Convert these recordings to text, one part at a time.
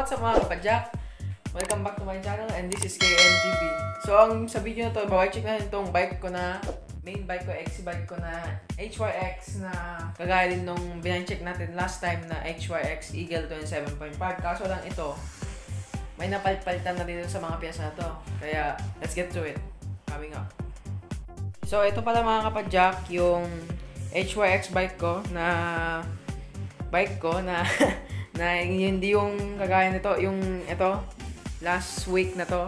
what's up mga kapadyak? Welcome back to my channel and this is KNTV. So sa video na to, check natin itong bike ko na main bike ko, XC bike ko na HYX na kagaya din nung check natin last time na HYX Eagle 27.5. Kaso lang ito, may napalitan na dito sa mga piyesa na to. Kaya let's get to it. Coming up. So ito pala mga kapadyak, yung HYX bike ko na na hindi yung kagaya nito, yung ito last week na to.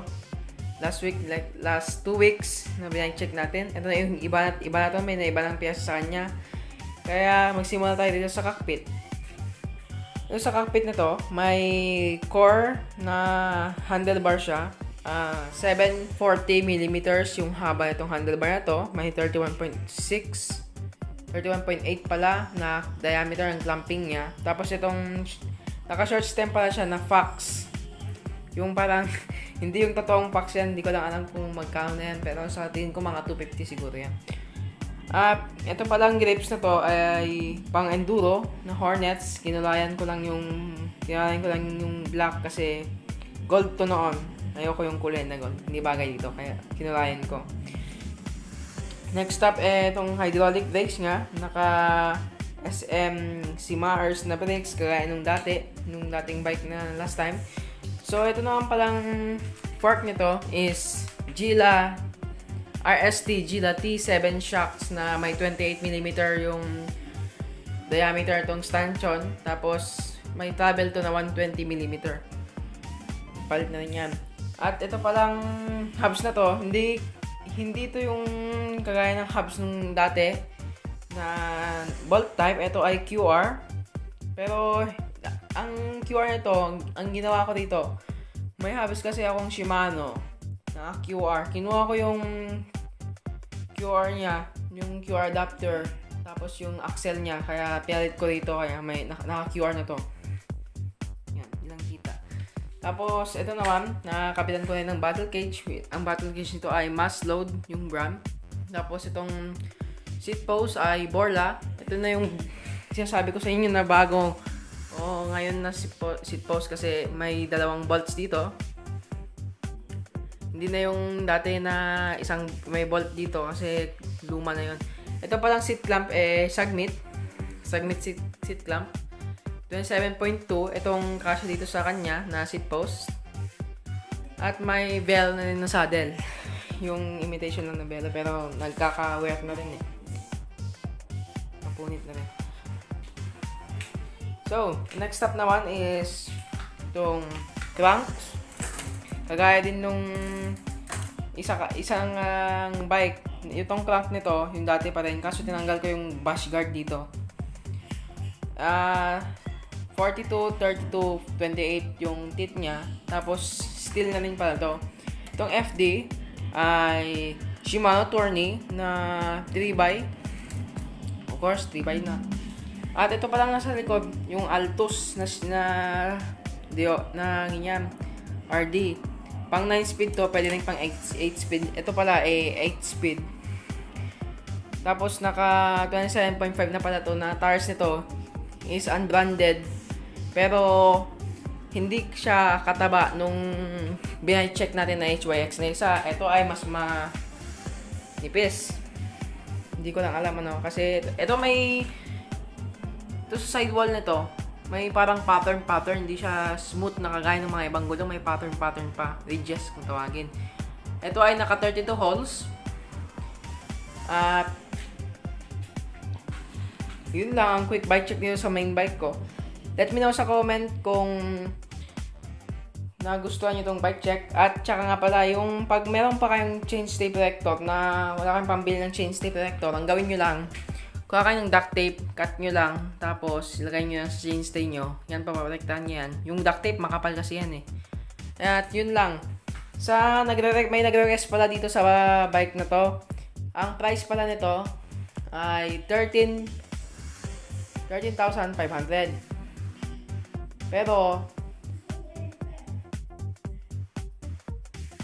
Like last 2 weeks na check natin. Ito na yung iba na to, may iba ng piyesa sa kanya. Kaya magsimula tayo dito sa cockpit. Yung sa cockpit na to, may core na handlebar siya. 740mm yung haba nitong handlebar na to. May 31.8 pala na diameter ng clamping niya. Tapos itong naka-short stem pala siya na Fox. Yung parang hindi yung totoong Fox yan. Hindi ko lang alam kung magkano na yan. Pero sa tingin ko mga 250 siguro yan. Ito palang grips na to ay pang enduro na Hornets. Kinulayan ko lang yung black kasi gold to noon. Ayoko yung kulay na gold. Hindi bagay dito kaya kinulayan ko. Next up, itong hydraulic brakes nga. Naka SM Simars na brakes kagaya nung dating bike na last time. So, ito naman palang fork nito is Gila RST Gila T7 shocks na may 28mm yung diameter itong stanchion. Tapos, may travel to na 120mm. Palit na rin yan. At ito palang hubs na to, hindi to yung kagaya ng hubs nung dati na bolt type. Ito ay QR. Pero ang QR nito, ang ginawa ko dito, may hubs kasi akong Shimano na QR. Kinuha ko yung QR niya, yung QR adapter, tapos yung axle niya, kaya pilit ko dito, kaya may naka-QR na to. Yan, ilang kita. Tapos, ito naman, nakapitan ko na ng battle cage. Ang battle cage nito ay mass load, yung Bram. Tapos, itong seat post ay Borla. Ito na yung sinasabi ko sa inyo na bago. Ngayon na seat post kasi may dalawang bolts dito. Hindi na yung dati na isang may bolt dito kasi luma na yun. Ito palang seat clamp Sagmit seat clamp. 27.2, itong kasya dito sa kanya na seat post. At may bell na rin na saddle. Yung imitation lang na bell pero nagkaka-wear na rin Napunit na rin. So, next up naman is itong trunks. Kagaya din nung isang bike. Itong trunk nito, yung dati pa rin. Kaso tinanggal ko yung bush guard dito. 42, 32, 28 yung teeth niya. Tapos, steel na rin pala to. Itong FD ay Shimano Tourney na 3x. Of course, 3x na. At ito pa lang nasa likod, yung Altus na ganyan, RD. Pang 9 speed to, pwede rin pang 8 speed. Ito pala 8 speed. Tapos naka 27.5 na pala to na tires nito is unbranded. Pero hindi siya kataba nung check natin na HYX na isa. Ito ay mas manipis. Hindi ko lang alam kasi ito ito sa sidewall nito, may parang pattern, hindi siya smooth na kagaya ng mga ibang gulong, may pattern pa, ridges kung tawagin. Ito ay naka 32 holes. At yun lang ang quick bike check dito sa main bike ko. Let me know sa comment kung nagustuhan nyo itong bike check. At tsaka nga pala, yung pag meron pa kayong chain stay protector na wala kayong pambili ng chain stay protector, ang gawin nyo lang, kuha kayo ng duct tape, cut nyo lang, tapos ilagay nyo sa chain stay nyo. Yan, paprotektahan nyo yan. Yung duct tape, makapal kasi yan At yun lang. May nagre-request pala dito sa bike na to. Ang price pala nito ay 13,500. Pero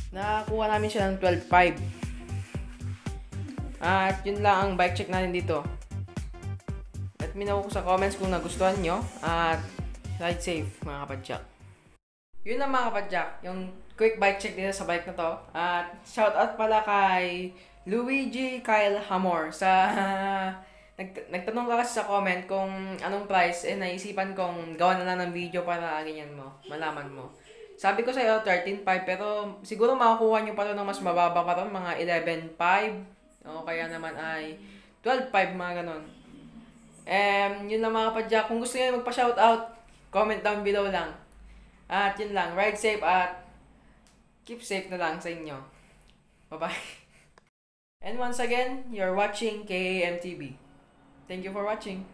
nakakuha namin siya ng 12,500. At yun lang ang bike check natin dito. Let me know sa comments kung nagustuhan nyo. At ride safe mga kapadyak. Yun lang mga kapadyak, yung quick bike check dito sa bike na to. At shoutout pala kay Luigi Kyle Hamor sa nagtanong ka kasi sa comment kung anong price, naisipan kong gawa na lang ng video para ganyan mo, malaman mo. Sabi ko sa'yo 13.5 pero siguro makakuha nyo pa rin ng mas mababa pa rin, mga 11.5 o kaya naman ay 12.5 mga ganon. Yun lang mga kapadyak, kung gusto nyo magpa-shoutout, comment down below lang. At yun lang, ride safe at keep safe na lang sa inyo. Bye-bye. And once again, you're watching KAMTV. Thank you for watching.